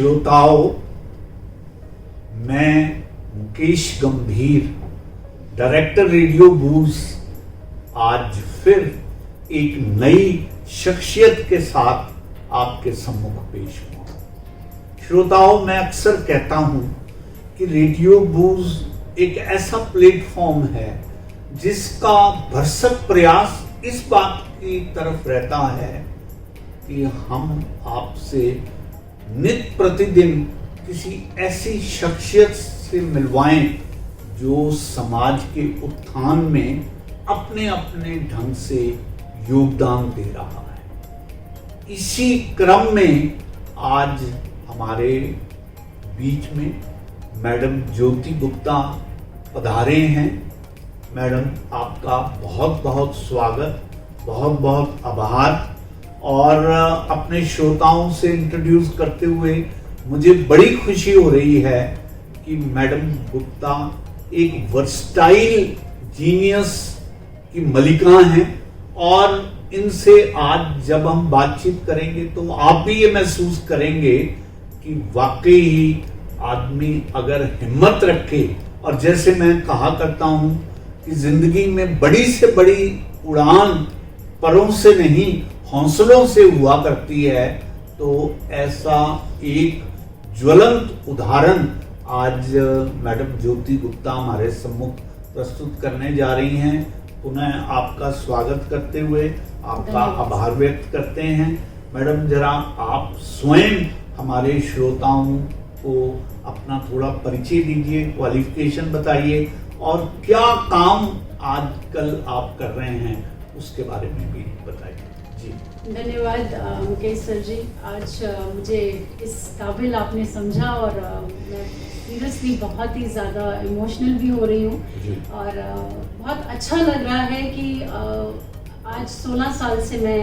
श्रोताओं, मैं मुकेश गंभीर, डायरेक्टर रेडियो बूज, आज फिर एक नई शख्सियत के साथ आपके सम्मुख पेश हुआ। श्रोताओं, मैं अक्सर कहता हूं कि रेडियो बूज एक ऐसा प्लेटफॉर्म है जिसका भरसक प्रयास इस बात की तरफ रहता है कि हम आपसे नित्य प्रतिदिन किसी ऐसी शख्सियत से मिलवाएं जो समाज के उत्थान में अपने अपने ढंग से योगदान दे रहा है। इसी क्रम में आज हमारे बीच में मैडम ज्योति गुप्ता पधारे हैं। मैडम, आपका बहुत बहुत स्वागत, बहुत बहुत आभार। और अपने श्रोताओं से इंट्रोड्यूस करते हुए मुझे बड़ी खुशी हो रही है कि मैडम गुप्ता एक वर्सटाइल जीनियस की मलिका हैं और इनसे आज जब हम बातचीत करेंगे तो आप भी ये महसूस करेंगे कि वाकई ही आदमी अगर हिम्मत रखे, और जैसे मैं कहा करता हूं कि जिंदगी में बड़ी से बड़ी उड़ान परों से नहीं हौसलों से हुआ करती है, तो ऐसा एक ज्वलंत उदाहरण आज मैडम ज्योति गुप्ता हमारे सम्मुख प्रस्तुत करने जा रही हैं। पुनः आपका स्वागत करते हुए आपका आभार व्यक्त करते हैं। मैडम, जरा आप स्वयं हमारे श्रोताओं को अपना थोड़ा परिचय दीजिए, क्वालिफिकेशन बताइए और क्या काम आजकल आप कर रहे हैं उसके बारे में भी बताइए। जी धन्यवाद मुकेश सर जी। आज मुझे इस काबिल आपने समझा और मैं सीरियसली बहुत ही ज़्यादा इमोशनल भी हो रही हूँ और बहुत अच्छा लग रहा है कि आज 16 साल से मैं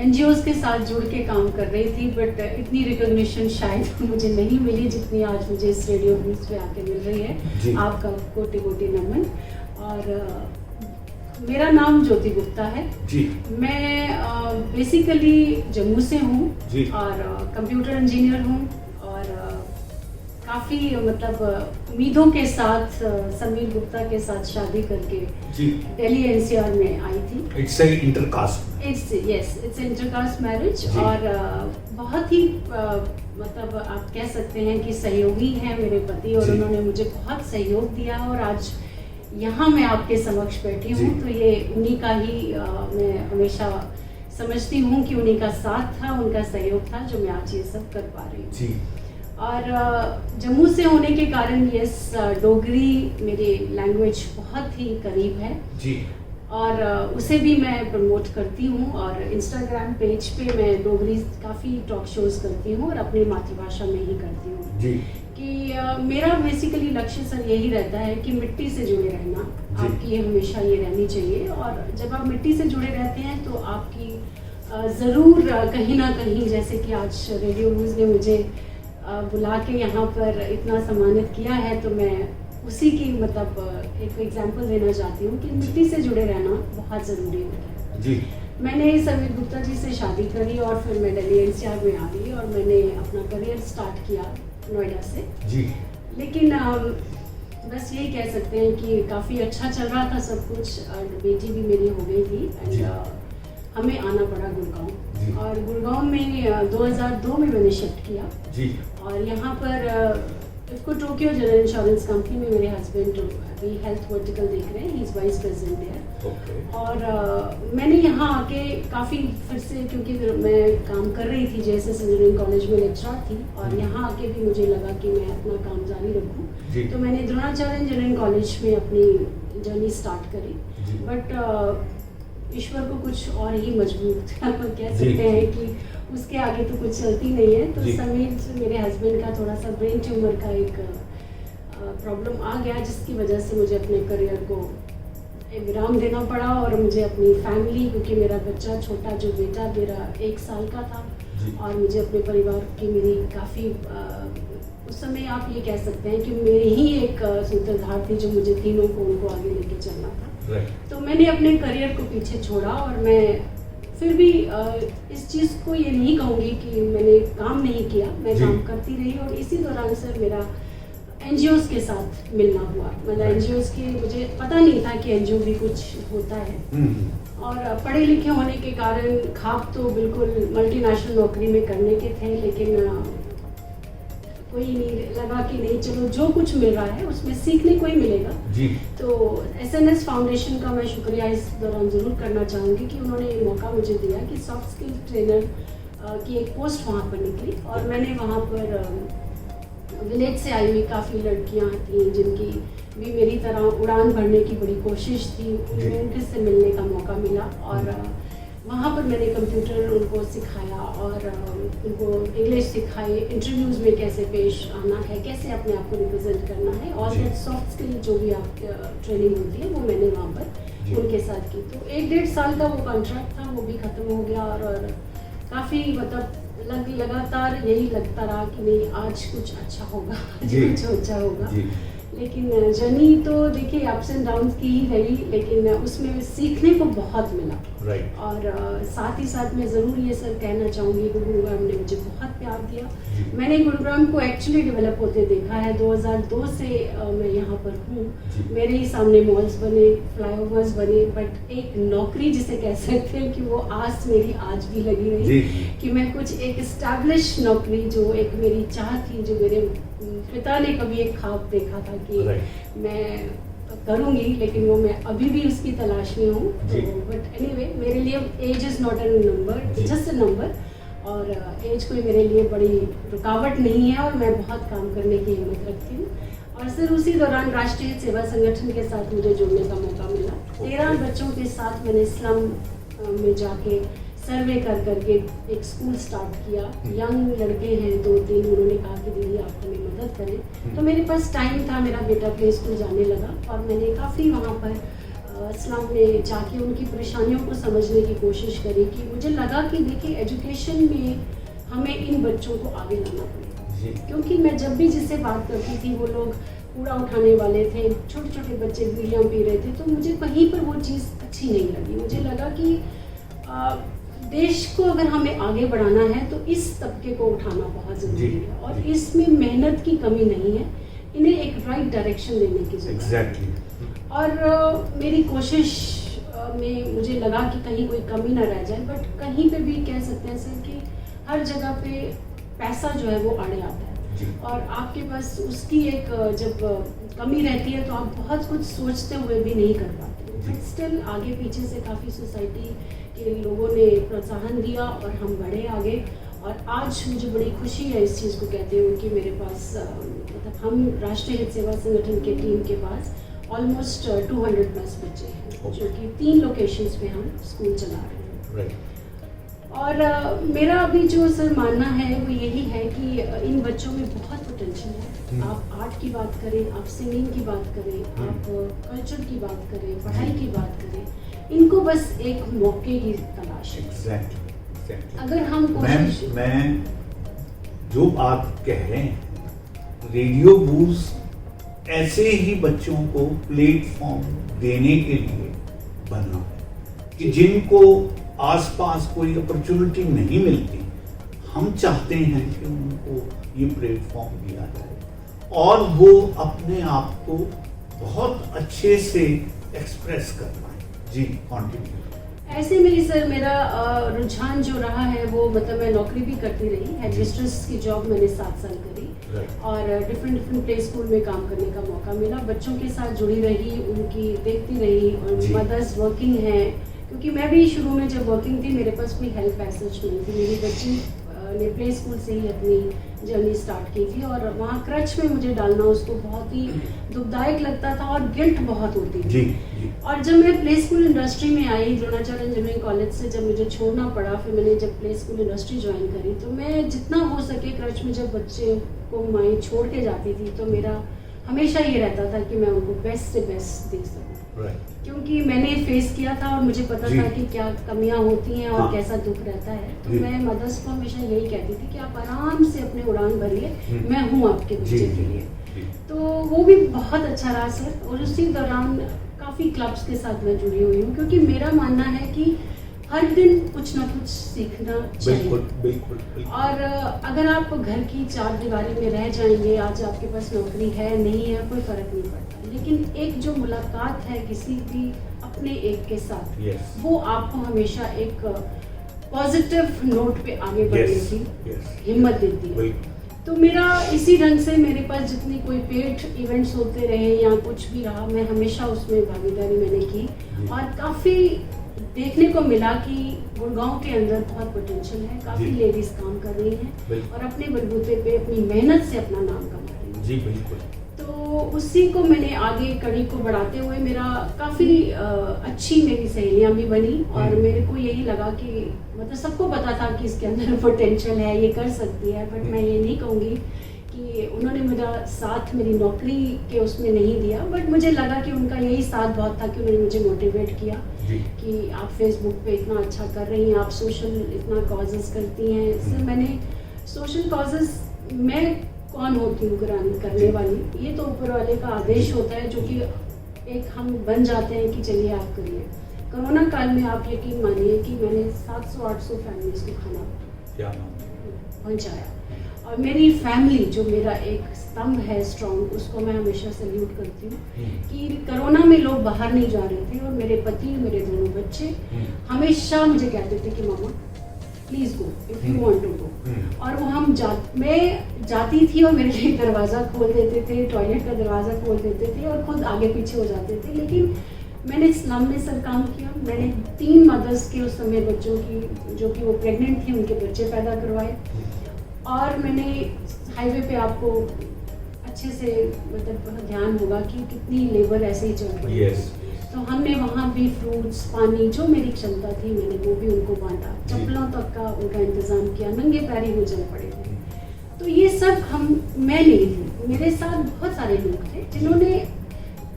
NGOs के साथ जुड़ के काम कर रही थी, बट इतनी रिकॉग्निशन शायद मुझे नहीं मिली जितनी आज मुझे इस रेडियो न्यूज़ पे आके मिल रही है। आपका कोटि कोटि नमन। और मेरा नाम ज्योति गुप्ता है जी। मैं बेसिकली जम्मू से हूँ और कंप्यूटर इंजीनियर हूँ और काफ़ी मतलब उम्मीदों के साथ समीर गुप्ता के साथ शादी करके दिल्ली NCR में आई थी। It's intercaste, it's intercaste marriage. और बहुत ही मतलब आप कह सकते हैं कि सहयोगी हैं मेरे पति और उन्होंने मुझे बहुत सहयोग दिया और आज यहाँ मैं आपके समक्ष बैठी हूँ, तो ये उन्हीं का ही मैं हमेशा समझती हूँ कि उन्हीं का साथ था, उनका सहयोग था जो मैं आज ये सब कर पा रही हूँ। और जम्मू से होने के कारण यस, डोगरी मेरी लैंग्वेज बहुत ही करीब है जी। और उसे भी मैं प्रमोट करती हूँ और इंस्टाग्राम पेज पे मैं डोगरी काफ़ी टॉक शोज करती हूँ और अपनी मातृभाषा में ही करती हूँ जी। कि मेरा बेसिकली लक्ष्य सर यही रहता है कि मिट्टी से जुड़े रहना आपकी हमेशा ये रहनी चाहिए। और जब आप मिट्टी से जुड़े रहते हैं तो आपकी ज़रूर कहीं ना कहीं, जैसे कि आज रेडियो न्यूज़ ने मुझे बुला के यहाँ पर इतना सम्मानित किया है, तो मैं उसी की मतलब एक एग्जांपल देना चाहती हूँ कि मिट्टी से जुड़े रहना बहुत ज़रूरी होता है जी। मैंने समीर गुप्ता जी से शादी करी और फिर मैं दिल्ली NCR में आ गई और मैंने अपना करियर स्टार्ट किया नोएडा से जी। लेकिन बस यही कह सकते हैं कि काफ़ी अच्छा चल रहा था सब कुछ और बेटी भी मेरी हो गई थी एंड हमें आना पड़ा गुड़गांव। और गुड़गांव में 2002 में मैंने शिफ्ट किया जी। और यहाँ पर IFFCO Tokyo general insurance company में मेरे हस्बैंड अभी हेल्थ वर्टिकल देख रहे हैं, he is vice president there. और मैंने यहाँ आके काफ़ी फिर से, क्योंकि मैं काम कर रही थी JSS इंजीनियरिंग कॉलेज में लेक्चरर थी और यहाँ आके भी मुझे लगा कि मैं अपना काम जारी रखूँ, तो मैंने द्रोणाचार्य इंजीनियरिंग कॉलेज में अपनी जर्नी स्टार्ट करी। बट ईश्वर को कुछ और ही मजबूत कह सकते हैं कि उसके आगे तो कुछ चलती नहीं है। तो समीर मेरे हस्बैंड का थोड़ा सा ब्रेन ट्यूमर का एक प्रॉब्लम आ गया, जिसकी वजह से मुझे अपने करियर को विराम देना पड़ा और मुझे अपनी फैमिली, क्योंकि मेरा बच्चा छोटा जो बेटा मेरा 1 साल का था और मुझे अपने परिवार की मेरी काफ़ी उस समय आप ये कह सकते हैं कि मेरी ही एक सूत्रधार थी जो मुझे तीनों को उनको आगे लेके चलना था। तो मैंने अपने करियर को पीछे छोड़ा और मैं फिर भी इस चीज़ को ये नहीं कहूँगी कि मैंने काम नहीं किया, मैं काम करती रही। और इसी दौरान सर मेरा एनजीओज़ के साथ मिलना हुआ। मतलब एनजीओज़ की मुझे पता नहीं था कि एनजीओ भी कुछ होता है। और पढ़े लिखे होने के कारण ख्वाब तो बिल्कुल मल्टीनेशनल नौकरी में करने के थे, लेकिन कोई नहीं लगा कि नहीं चलो जो कुछ मिल रहा है उसमें सीखने को ही मिलेगा जी। तो एसएनएस फाउंडेशन का मैं शुक्रिया इस दौरान ज़रूर करना चाहूँगी कि उन्होंने ये मौका मुझे दिया कि सॉफ्ट स्किल ट्रेनर की एक पोस्ट वहाँ पर निकली। और मैंने वहाँ पर विलेज से आई हुई काफ़ी लड़कियाँ थी जिनकी भी मेरी तरह उड़ान भरने की बड़ी कोशिश थी, उनके से मिलने का मौका मिला। और वहाँ पर मैंने कंप्यूटर उनको सिखाया और उनको इंग्लिश सिखाई, इंटरव्यूज़ में कैसे पेश आना है, कैसे अपने आप को रिप्रेजेंट करना है, और दैट सॉफ्ट स्किल जो भी आप ट्रेनिंग होती है वो मैंने वहाँ पर उनके साथ की। तो 1-1.5 साल का वो कॉन्ट्रैक्ट था, वो भी ख़त्म हो गया। और काफ़ी मतलब लगातार यही लगता रहा कि नहीं आज कुछ अच्छा होगा, आज कुछ अच्छा होगा। लेकिन जर्नी तो देखिए अप्स एंड डाउन्स की ही रही, लेकिन उसमें सीखने को बहुत मिला। और साथ ही साथ मैं ज़रूर ये सर कहना चाहूँगी, गुरुग्राम ने मुझे बहुत प्यार दिया। मैंने गुरुग्राम को एक्चुअली डेवलप होते देखा है। 2002 से मैं यहाँ पर हूँ। मेरे ही सामने मॉल्स बने, फ्लाईओवर्स बने, बट एक नौकरी जिसे कह सकते हैं कि वो आस मेरी आज भी लगी रही कि मैं कुछ एक एस्टैब्लिश नौकरी, जो एक मेरी चाह थी, जो मेरे पिता ने कभी एक ख्वाब देखा था कि मैं करूँगी, लेकिन वो मैं अभी भी उसकी तलाश में हूँ। तो बट एनीवे मेरे लिए age is not a number, just a number. और एज कोई मेरे लिए बड़ी रुकावट नहीं है, और मैं बहुत काम करने की हिम्मत रखती हूँ। और सर उसी दौरान राष्ट्रीय सेवा संगठन के साथ मुझे जुड़ने का मौका मिला। 13 बच्चों के साथ मैंने स्लम में जाके सर्वे कर करके एक स्कूल स्टार्ट किया। यंग लड़के हैं 2-3, उन्होंने कहा कि दीदी आप हमें मदद करें। तो मेरे पास टाइम था, मेरा बेटा प्ले स्कूल जाने लगा, और मैंने काफ़ी वहाँ पर स्लम में जाके उनकी परेशानियों को समझने की कोशिश करी। कि मुझे लगा कि देखिए एजुकेशन में हमें इन बच्चों को आगे लाना पड़ेगा, क्योंकि मैं जब भी जिससे बात करती थी वो लोग कूड़ा उठाने वाले थे, छोटे छोटे बच्चे बीड़ियाँ पी रहे थे। तो मुझे कहीं पर वो चीज़ अच्छी नहीं लगी। मुझे लगा कि देश को अगर हमें आगे बढ़ाना है तो इस तबके को उठाना बहुत ज़रूरी है, और इसमें मेहनत की कमी नहीं है, इन्हें एक राइट डायरेक्शन देने की ज़रूरत है। और मेरी कोशिश में मुझे लगा कि कहीं कोई कमी ना रह जाए, बट कहीं पे भी कह सकते हैं सर कि हर जगह पे पैसा जो है वो आड़े आता है, और आपके पास उसकी एक जब कमी रहती है तो आप बहुत कुछ सोचते हुए भी नहीं कर पाते। बट स्टिल आगे पीछे से काफ़ी सोसाइटी के लोगों ने प्रोत्साहन दिया और हम बढ़े आगे। और आज मुझे बड़ी खुशी है इस चीज़ को कहते हुए कि मेरे पास मतलब हम राष्ट्रीय हित सेवा संगठन के टीम के पास ऑलमोस्ट 200+ बच्चे हैं, जो कि 3 लोकेशंस पे हम स्कूल चला रहे हैं। और मेरा अभी जो सर मानना है वो यही है कि इन बच्चों में बहुत पोटेंशियल है। आप आर्ट की बात करें, आप सिंगिंग की बात करें, आप कल्चर की बात करें, पढ़ाई की बात करें, इनको बस एक मौके की तलाश है। Exactly. अगर हम कोशिश मैं जो बात कह रहे हैं, रेडियो बूज ऐसे ही बच्चों को प्लेटफॉर्म देने के लिए बना है कि जिनको आसपास कोई अपॉर्चुनिटी नहीं मिलती, हम चाहते हैं कि उनको ये प्लेटफॉर्म दिया जाए और वो अपने आप को बहुत अच्छे से एक्सप्रेस कर पाए। जी कंटिन्यू। ऐसे में ही सर मेरा रुझान जो रहा है वो मतलब मैं नौकरी भी करती रही, हेडमिस्ट्रेस की जॉब मैंने 7 साल करी और डिफरेंट प्ले स्कूल में काम करने का मौका मिला। बच्चों के साथ जुड़ी रही, उनकी देखती रही, और मदर्स वर्किंग हैं, क्योंकि मैं भी शुरू में जब वर्किंग थी मेरे पास कोई हेल्प एसच नहीं थी। मेरी बच्ची ने प्ले स्कूल से ही अपनी जर्नी स्टार्ट की थी और वहाँ क्रच में मुझे डालना उसको बहुत ही दुखदायक लगता था और गिल्ट बहुत होती थी। और जब मैं प्ले स्कूल इंडस्ट्री में आई, द्रोणाचार्य इंजीनियरिंग कॉलेज से जब मुझे छोड़ना पड़ा, फिर मैंने जब प्ले स्कूल इंडस्ट्री ज्वाइन करी, तो मैं जितना हो सके क्रच में जब बच्चे को मैं छोड़ के जाती थी तो मेरा हमेशा ये रहता था कि मैं उनको बेस्ट से बेस्ट दे सकूँ, क्योंकि मैंने फेस किया था और मुझे पता था कि क्या कमियां होती हैं और कैसा दुख रहता है। तो मैं मदर्स को हमेशा यही कहती थी कि आप आराम से अपने उड़ान भरिए, मैं हूँ आपके बच्चे के लिए। तो वो भी बहुत अच्छा रहा सर। और उसी दौरान काफ़ी क्लब्स के साथ मैं जुड़ी हुई हूँ, क्योंकि मेरा मानना है कि हर दिन कुछ ना कुछ सीखना चाहिए। बिल्कुल बिल्कुल बिल्कुल। और अगर आप घर की चार दीवारी में रह जाएंगे, आज आपके पास नौकरी है नहीं है कोई फर्क नहीं पड़ता, लेकिन एक जो मुलाकात है किसी भी अपने एक के साथ, Yes. वो आपको हमेशा एक पॉजिटिव नोट पे आगे बढ़ने Yes, की yes. हिम्मत देती है। बिल्कुल। तो मेरा इसी ढंग से मेरे पास जितनी कोई पेड इवेंट्स होते रहे या कुछ भी रहा, मैं हमेशा उसमें भागीदारी मैंने की और काफ़ी देखने को मिला कि गुड़गांव के अंदर बहुत पोटेंशियल है, काफ़ी जी। लेडीज काम कर रही हैं बिल्कुल। और अपने बलबूते पे अपनी मेहनत से अपना नाम कमा रही हैं। जी बिल्कुल। तो उसी को मैंने आगे कड़ी को बढ़ाते हुए मेरा काफ़ी अच्छी मेरी सहेलियां भी बनी और मेरे को यही लगा कि मतलब सबको पता था कि इसके अंदर पोटेंशियल है, ये कर सकती है, बट मैं ये नहीं कहूँगी कि उन्होंने मेरा साथ मेरी नौकरी के उसमें नहीं दिया, बट मुझे लगा कि उनका यही साथ बहुत था कि उन्होंने मुझे मोटिवेट किया जी। कि आप फेसबुक पे इतना अच्छा कर रही हैं, आप सोशल इतना कॉजेज़ करती हैं। इससे मैंने सोशल कॉजेज़, मैं कौन होती हूँ करने वाली, ये तो ऊपर वाले का आदेश होता है जो कि एक हम बन जाते हैं कि चलिए आप करिए। कोरोना काल में आप यकीन मानिए कि मैंने 700-800 फैमिलीज को खाना क्या पहुँचाया और मेरी फैमिली जो मेरा एक स्तंभ है स्ट्रॉन्ग, उसको मैं हमेशा सल्यूट करती हूँ कि कोरोना में लोग बाहर नहीं जा रहे थे और मेरे पति, मेरे दोनों बच्चे हमेशा मुझे कहते थे कि mama please go if you want to go, और वो मैं जाती थी और मेरे लिए दरवाज़ा खोल देते थे, टॉयलेट का दरवाज़ा खोल देते थे और खुद आगे पीछे हो जाते थे। लेकिन मैंने स्लम में सर काम किया, मैंने 3 मदर्स के उस समय बच्चों की जो कि वो प्रेग्नेंट थी उनके बच्चे पैदा करवाए और मैंने हाईवे पे आपको अच्छे से मतलब ध्यान होगा कि कितनी लेबर ऐसे ही चल रही है। Yes. तो हमने वहाँ भी फ्रूट्स, पानी, जो मेरी क्षमता थी मैंने वो भी उनको बांटा, चप्पलों तक का उनका इंतजाम किया, नंगे पैरी वो चल पड़े थे। तो ये सब मैं नहीं थी, मेरे साथ बहुत सारे लोग थे जिन्होंने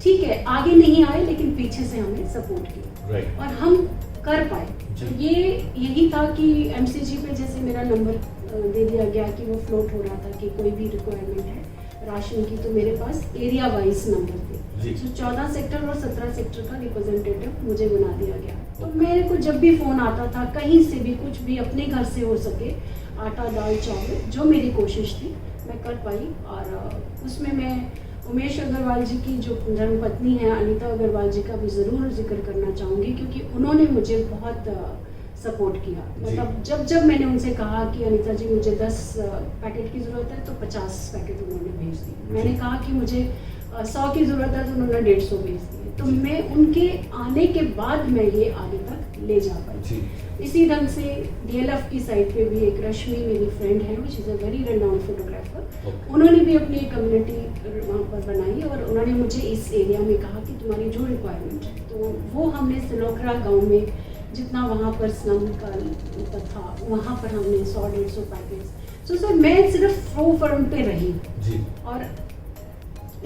ठीक है आगे नहीं आए लेकिन पीछे से हमें सपोर्ट किया Right. और हम कर पाए। ये यही था कि एमसीजी पे जैसे मेरा नंबर दे दिया गया कि वो फ्लोट हो रहा था कि कोई भी रिक्वायरमेंट है राशन की, तो मेरे पास एरिया वाइज नंबर थे। तो 14 सेक्टर और 17 सेक्टर का रिप्रेजेंटेटिव मुझे बना दिया गया। तो मेरे को जब भी फ़ोन आता था कहीं से भी कुछ भी अपने घर से हो सके, आटा दाल चावल, जो मेरी कोशिश थी मैं कर पाई। और उसमें मैं उमेश अग्रवाल जी की जो धर्मपत्नी है अनीता अग्रवाल जी का भी ज़रूर जिक्र करना चाहूँगी, क्योंकि उन्होंने मुझे बहुत सपोर्ट किया। मतलब जब मैंने उनसे कहा कि अनीता जी मुझे 10 पैकेट की ज़रूरत है तो 50 पैकेट उन्होंने भेज दिए। मैंने कहा कि मुझे 100 की ज़रूरत है तो उन्होंने 150 भेज दिए। तो मैं उनके आने के बाद मैं ये आगे तक ले जा पाई। इसी ढंग से DLF की साइड पे भी एक रश्मि मेरी फ्रेंड है, which is a very renowned photographer, उन्होंने भी अपनी कम्युनिटी वहाँ पर बनाई और उन्होंने मुझे इस एरिया में कहा कि तुम्हारी जो रिक्वायरमेंट है, तो वो हमने सिलोखरा गाँव में जितना वहाँ पर स्लम का था वहाँ पर हमने 100-150 पैकेज। तो सर मैं सिर्फ फ्रो फर्म पे रही जी। और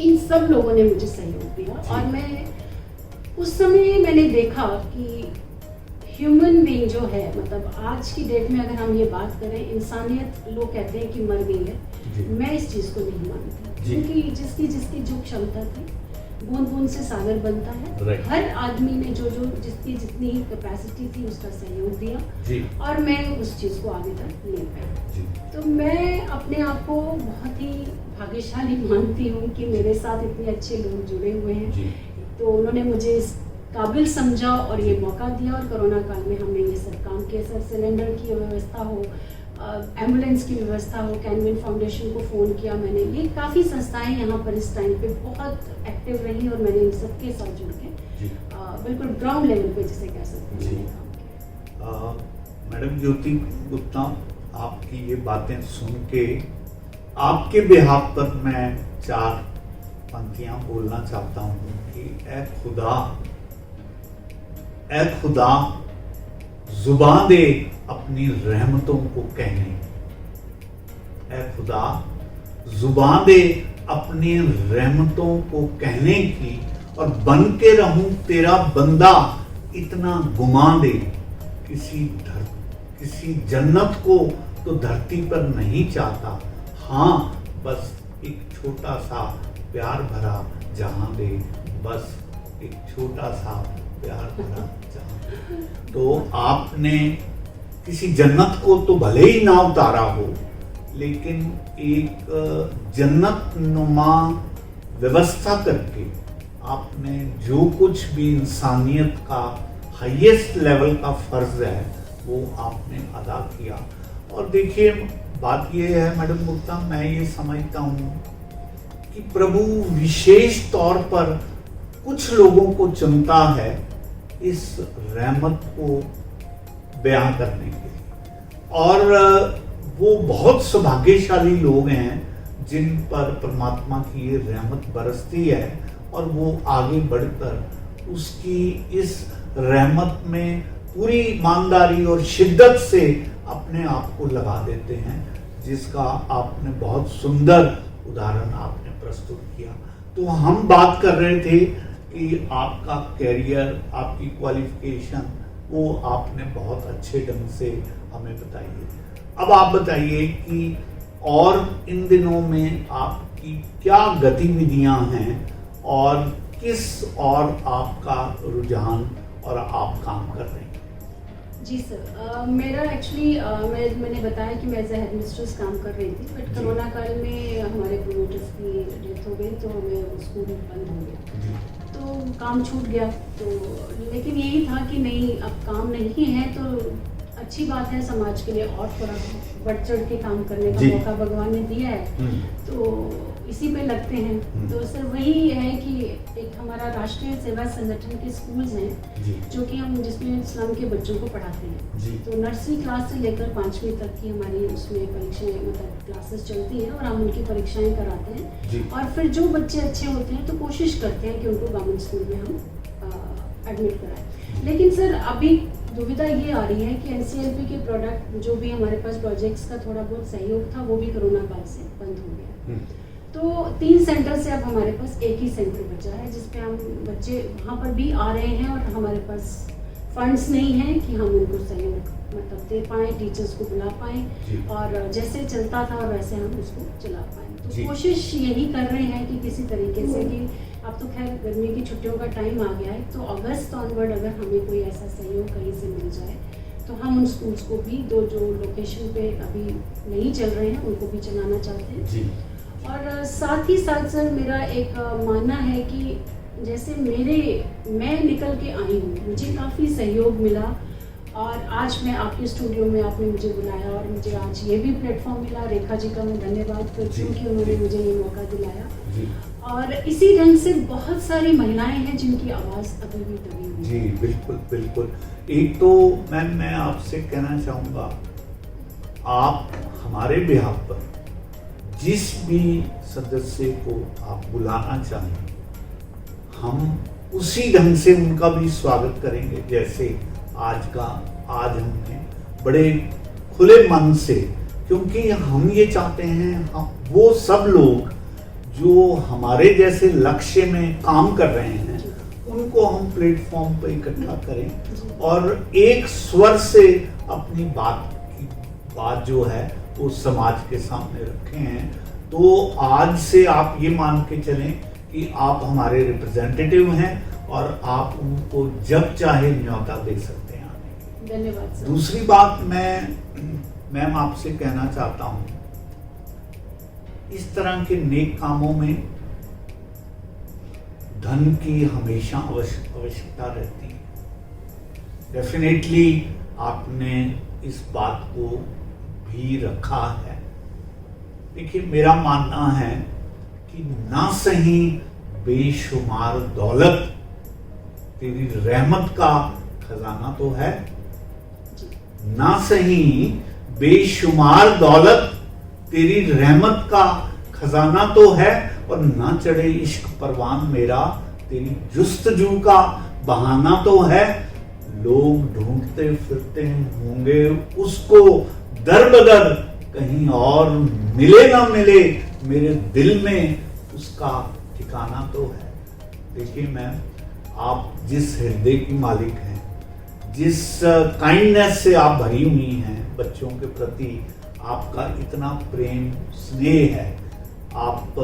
इन सब लोगों ने मुझे सहयोग दिया और मैं उस समय मैंने देखा कि ह्यूमन बीइंग जो है, मतलब आज की डेट में अगर हम ये बात करें, इंसानियत लोग कहते हैं कि मर गई है, मैं इस चीज़ को नहीं मानती, क्योंकि जिसकी जो क्षमता थी, बूंद बूंद से सागर बनता है। हर आदमी ने जो जिसकी जितनी कैपेसिटी थी उसका सहयोग दिया और मैं उस चीज़ को आगे तक ले पाई। तो मैं अपने आप को बहुत ही भाग्यशाली मानती हूँ कि मेरे साथ इतने अच्छे लोग जुड़े हुए हैं। तो उन्होंने मुझे इस काबिल समझा और ये मौका दिया और कोरोना काल में हमने ये सब काम किया। सर सिलेंडर की व्यवस्था हो, एम्बुलेंस की व्यवस्था हो, कैनविन फाउंडेशन को फ़ोन किया मैंने, ये काफ़ी संस्थाएं यहाँ पर इस टाइम पे बहुत एक्टिव रही और मैंने इन सबके साथ जुड़ के बिल्कुल ग्राउंड लेवल पे जिसे कह सकते हैं काम किया। मैडम ज्योति गुप्ता, आपकी ये बातें सुन के आपके बिहाफ पर मैं 4 पंक्तियाँ बोलना चाहता हूँ कि ऐ खुदा जुबान दे अपनी रहमतों को कहने, ऐ खुदा जुबान दे अपनी रहमतों को कहने की, और बन के रहूं तेरा बंदा इतना गुमा दे। किसी जन्नत को तो धरती पर नहीं चाहता, हाँ बस एक छोटा सा प्यार भरा जहां दे, बस एक छोटा सा प्यार भरा जहां। तो आपने किसी जन्नत को तो भले ही ना उतारा हो, लेकिन एक जन्नत नुमा व्यवस्था करके आपने जो कुछ भी इंसानियत का हाईएस्ट लेवल का फर्ज है वो आपने अदा किया। और देखिए, बात ये है मैडम गुप्ता, मैं ये समझता हूँ कि प्रभु विशेष तौर पर कुछ लोगों को चुनता है इस रहमत को बयां करने के लिए, और वो बहुत सौभाग्यशाली लोग हैं जिन पर परमात्मा की ये रहमत बरसती है और वो आगे बढ़कर उसकी इस रहमत में पूरी ईमानदारी और शिद्दत से अपने आप को लगा देते हैं, जिसका आपने बहुत सुंदर उदाहरण आपने प्रस्तुत किया। तो हम बात कर रहे थे कि आपका कैरियर, आपकी क्वालिफिकेशन, वो आपने बहुत अच्छे ढंग से हमें बताई है। अब आप बताइए कि और इन दिनों में आपकी क्या गतिविधियां हैं और किस और आपका रुझान और आप काम कर रहे हैं? जी सर, मेरा एक्चुअली मैंने बताया कि मैं एज ए हेडमिस्ट्रेस काम कर रही थी, बट कोरोना काल में हमारे प्रोमोटर्स की डेथ हो गई तो हमें स्कूल बंद हो गया, तो काम छूट गया। तो लेकिन यही था कि नहीं, अब काम नहीं है तो अच्छी बात है, समाज के लिए और थोड़ा बढ़ चढ़ के काम करने का मौका भगवान ने दिया है, तो इसी पे लगते हैं। तो सर वही है कि एक हमारा राष्ट्रीय सेवा संगठन के स्कूल्स हैं जो कि हम जिसमें स्लम के बच्चों को पढ़ाते हैं। तो नर्सरी क्लास से लेकर 5वीं तक की हमारी उसमें परीक्षाएं, मतलब क्लासेस चलती हैं और हम उनकी परीक्षाएं कराते हैं। और फिर जो बच्चे अच्छे होते हैं तो कोशिश करते हैं कि उनको गवर्नमेंट स्कूल में हम एडमिट कराएं। लेकिन सर अभी दुविधा ये आ रही है कि NCLP के प्रोडक्ट जो भी हमारे पास प्रोजेक्ट्स का थोड़ा बहुत सहयोग था वो भी कोरोना काल से बंद हो गया। तो 3 सेंटर से अब हमारे पास एक ही सेंटर बचा है जिसपे हम बच्चे वहाँ पर भी आ रहे हैं, और हमारे पास फंड्स नहीं हैं कि हम उनको सहयोग मतलब दे पाएँ, टीचर्स को बुला पाएँ, और जैसे चलता था वैसे हम उसको चला पाएँ। तो कोशिश यही कर रहे हैं कि किसी तरीके से, कि अब तो खैर गर्मी की छुट्टियों का टाइम आ गया है, तो अगस्त ऑनवर्ड अगर हमें कोई ऐसा सहयोग कहीं से मिल जाए तो हम उन स्कूल्स को भी, जो लोकेशन पे अभी नहीं चल रहे हैं, उनको भी चलाना चाहते हैं। और साथ ही साथ सर मेरा एक मानना है कि जैसे मैं निकल के आई हूँ, मुझे काफ़ी सहयोग मिला, और आज मैं आपके स्टूडियो में आपने मुझे बुलाया और मुझे आज ये भी प्लेटफॉर्म मिला। रेखा जी का मैं धन्यवाद करती हूँ कि उन्होंने मुझे ये मौका दिलाया, और इसी ढंग से बहुत सारी महिलाएं हैं जिनकी आवाज़ अभी भी दबी हुई है। जी बिल्कुल बिल्कुल। एक तो मैं आपसे कहना चाहूँगा, आप हमारे बिहाफ पर जिस भी सदस्य को आप बुलाना चाहें, हम उसी ढंग से उनका भी स्वागत करेंगे। जैसे आज हमने बड़े खुले मन से, क्योंकि हम ये चाहते हैं हम वो सब लोग जो हमारे जैसे लक्ष्य में काम कर रहे हैं उनको हम प्लेटफॉर्म पर इकट्ठा करें और एक स्वर से अपनी बात जो है वो समाज के सामने रखे हैं। तो आज से आप ये मान के चलें कि आप हमारे रिप्रेजेंटेटिव हैं और आप उनको जब चाहे न्योता दे सकते हैं। धन्यवाद सर। दूसरी बात मैम आपसे कहना चाहता हूँ, इस तरह के नेक कामों में धन की हमेशा आवश्यकता रहती है। डेफिनेटली आपने इस बात को भी रखा है। देखिए, मेरा मानना है कि ना सही बेशुमार दौलत तेरी रहमत का खजाना तो है, ना सही बेशुमार दौलत तेरी रहमत का खजाना तो है, और ना चढ़े इश्क परवान मेरा तेरी जुस्तजू का बहाना तो है। लोग ढूंढते फिरते होंगे उसको दर बदर, कहीं और मिले ना मिले मेरे दिल में उसका ठिकाना तो है। देखिए मैम, आप जिस हृदय की मालिक हैं, जिस काइंडनेस से आप भरी हुई हैं बच्चों के प्रति, आपका इतना प्रेम स्नेह है, आप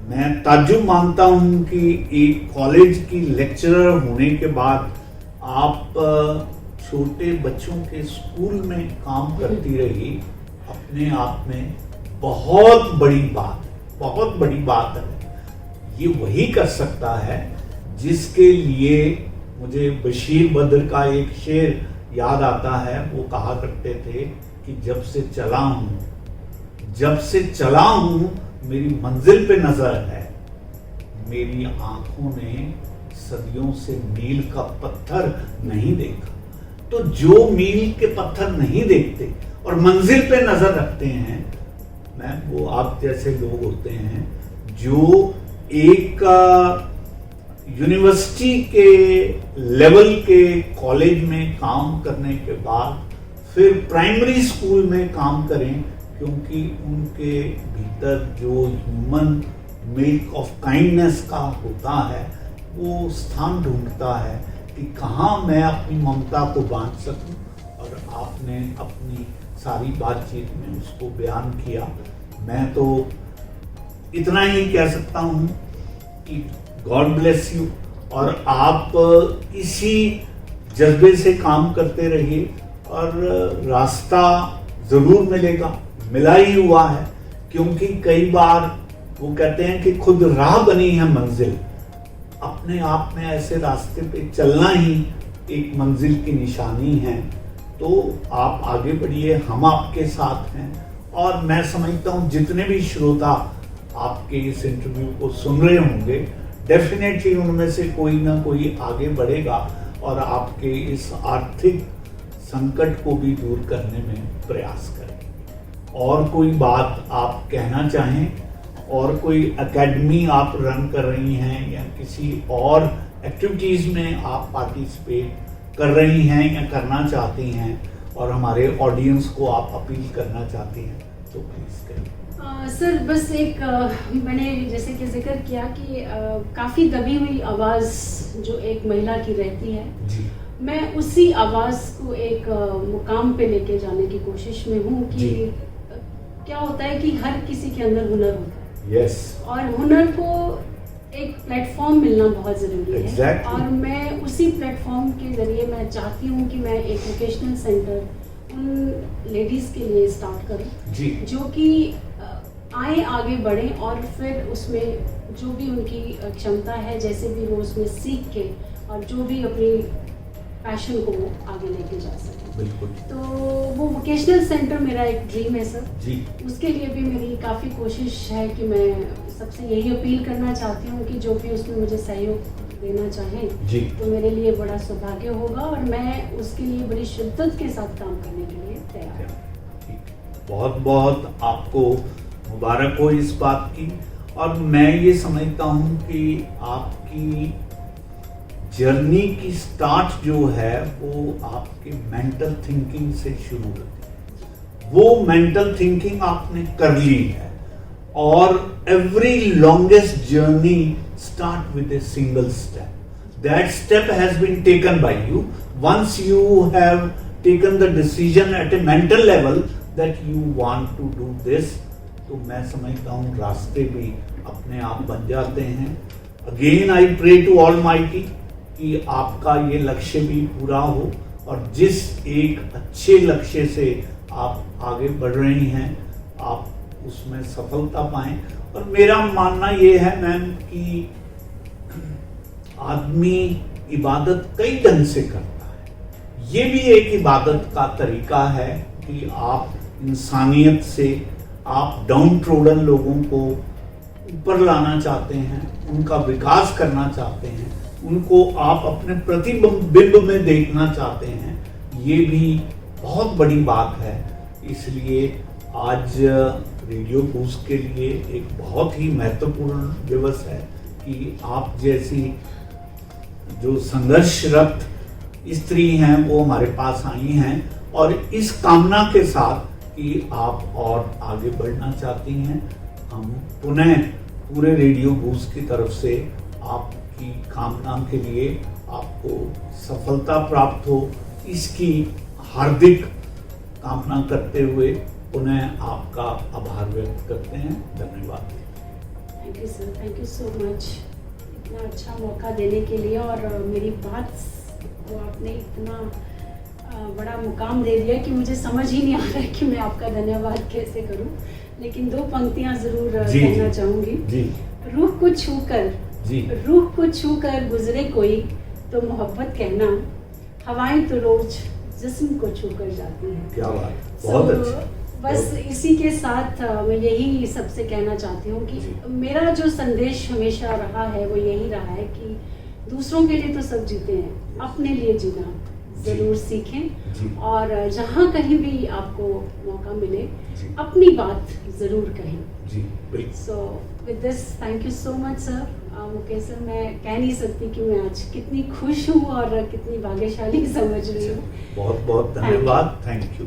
मैं ताज्जुब मानता हूं कि एक कॉलेज की लेक्चरर होने के बाद आप छोटे बच्चों के स्कूल में काम करती रही, अपने आप में बहुत बड़ी बात है। ये वही कर सकता है जिसके लिए, मुझे बशीर बद्र का एक शेर याद आता है। वो कहा करते थे कि जब से चला हूं मेरी मंजिल पे नजर है, मेरी आंखों ने सदियों से मील का पत्थर नहीं देखा। तो जो मील के पत्थर नहीं देखते और मंजिल पे नजर रखते हैं, वो आप जैसे लोग होते हैं जो एक यूनिवर्सिटी के लेवल के कॉलेज में काम करने के बाद फिर प्राइमरी स्कूल में काम करें, क्योंकि उनके भीतर जो ह्यूमन मिल्क ऑफ काइंडनेस का होता है वो स्थान ढूंढता है कि कहाँ मैं अपनी ममता को बांट सकूं। और आपने अपनी सारी बातचीत में उसको बयान किया। मैं तो इतना ही कह सकता हूं कि गॉड ब्लेस यू, और आप इसी जज्बे से काम करते रहिए और रास्ता जरूर मिलेगा, मिला ही हुआ है। क्योंकि कई बार वो कहते हैं कि खुद राह बनी है मंजिल, अपने आप में ऐसे रास्ते पे चलना ही एक मंजिल की निशानी है। तो आप आगे बढ़िए, हम आपके साथ हैं। और मैं समझता हूँ जितने भी श्रोता आपके इस इंटरव्यू को सुन रहे होंगे, डेफिनेटली उनमें से कोई ना कोई आगे बढ़ेगा और आपके इस आर्थिक संकट को भी दूर करने में प्रयास करेंगे। और कोई बात आप कहना चाहें, और कोई एकेडमी आप रन कर रही हैं या किसी और एक्टिविटीज में आप पार्टिसिपेट कर रही हैं या करना चाहती हैं और हमारे ऑडियंस को आप अपील करना चाहती हैं, तो प्लीज करें। सर बस एक मैंने जैसे कि जिक्र किया कि काफ़ी दबी हुई आवाज़ जो एक महिला की रहती है जी। मैं उसी आवाज़ को एक मुकाम पे लेके जाने की कोशिश में हूँ कि क्या होता है कि हर किसी के अंदर हुनर होता है। यस। और हुनर को एक प्लेटफॉर्म मिलना बहुत ज़रूरी है। Exactly. और मैं उसी प्लेटफॉर्म के ज़रिए मैं चाहती हूँ कि मैं एक वोकेशनल सेंटर उन लेडीज़ के लिए स्टार्ट करूँ जी, जो कि आए, आगे बढ़ें और फिर उसमें जो भी उनकी क्षमता है, जैसे भी वो उसमें सीख के और जो भी अपनी पैशन को वो आगे लेके जा सकें। बिल्कुल। तो वो वोकेशनल सेंटर मेरा एक ड्रीम है सर जी। उसके लिए भी मेरी काफ़ी कोशिश है कि मैं सबसे यही अपील करना चाहती हूँ कि जो भी उसमें मुझे सहयोग देना चाहें जी, तो मेरे लिए बड़ा सौभाग्य होगा और मैं उसके लिए बड़ी शिद्दत के साथ काम करने के लिए तैयार हूँ। बहुत बहुत आपको मुबारक हो इस बात की। और मैं ये समझता हूँ कि आपकी जर्नी की स्टार्ट जो है वो आपके मेंटल थिंकिंग से शुरू होती है। वो मेंटल थिंकिंग आपने कर ली है और every longest journey start with a single step. That step has been taken by you. Once you have taken the decision at a mental level that you want to do this, तो मैं समझता हूँ रास्ते भी अपने आप बन जाते हैं। Again I pray to almighty कि आपका ये लक्ष्य भी पूरा हो और जिस एक अच्छे लक्ष्य से आप आगे बढ़ रही हैं आप उसमें सफलता पाएं। और मेरा मानना ये है मैम कि आदमी इबादत कई ढंग से करता है, ये भी एक इबादत का तरीका है कि आप इंसानियत से, आप डाउन ट्रोडन लोगों को ऊपर लाना चाहते हैं, उनका विकास करना चाहते हैं, उनको आप अपने प्रतिबिंब में देखना चाहते हैं, ये भी बहुत बड़ी बात है। इसलिए आज रेडियो बूस्ट के लिए एक बहुत ही महत्वपूर्ण दिवस है कि आप जैसी जो संघर्षरत स्त्री हैं वो हमारे पास आई हैं और इस कामना के साथ कि आप और आगे बढ़ना चाहती हैं। हम पुनः पूरे रेडियो बूस्ट की तरफ से आपकी कामना के लिए आपको सफलता प्राप्त हो इसकी हार्दिक कामना करते हुए पुनः आपका आभार व्यक्त करते हैं। धन्यवाद। Thank you sir, thank you so much इतना अच्छा मौका देने के लिए। और मेरी बात को आपने इतना बड़ा मुकाम दे दिया कि मुझे समझ ही नहीं आ रहा है कि मैं आपका धन्यवाद कैसे करूं। लेकिन 2 पंक्तियां ज़रूर कहना चाहूँगी। जी रूह को छूकर, जी रूह को छूकर गुजरे कोई तो मोहब्बत कहना, हवाएं तो रोज जिस्म को छूकर जाती हैं। क्या बात, बहुत अच्छा। बस इसी के साथ मैं यही सबसे कहना चाहती हूँ कि जी। मेरा जो संदेश हमेशा रहा है वो यही रहा है कि दूसरों के लिए तो सब जीते हैं, अपने लिए जीना ज़रूर सीखें। जी। और जहाँ कहीं भी आपको मौका मिले जी। अपनी बात ज़रूर कहें। जी बिल्कुल। So with this thank you so much sir. Mukesh sir, मैं कह नहीं सकती कि मैं आज कितनी खुश हूँ और कितनी भाग्यशाली समझ रही हूँ। बहुत बहुत धन्यवाद, थैंक यू।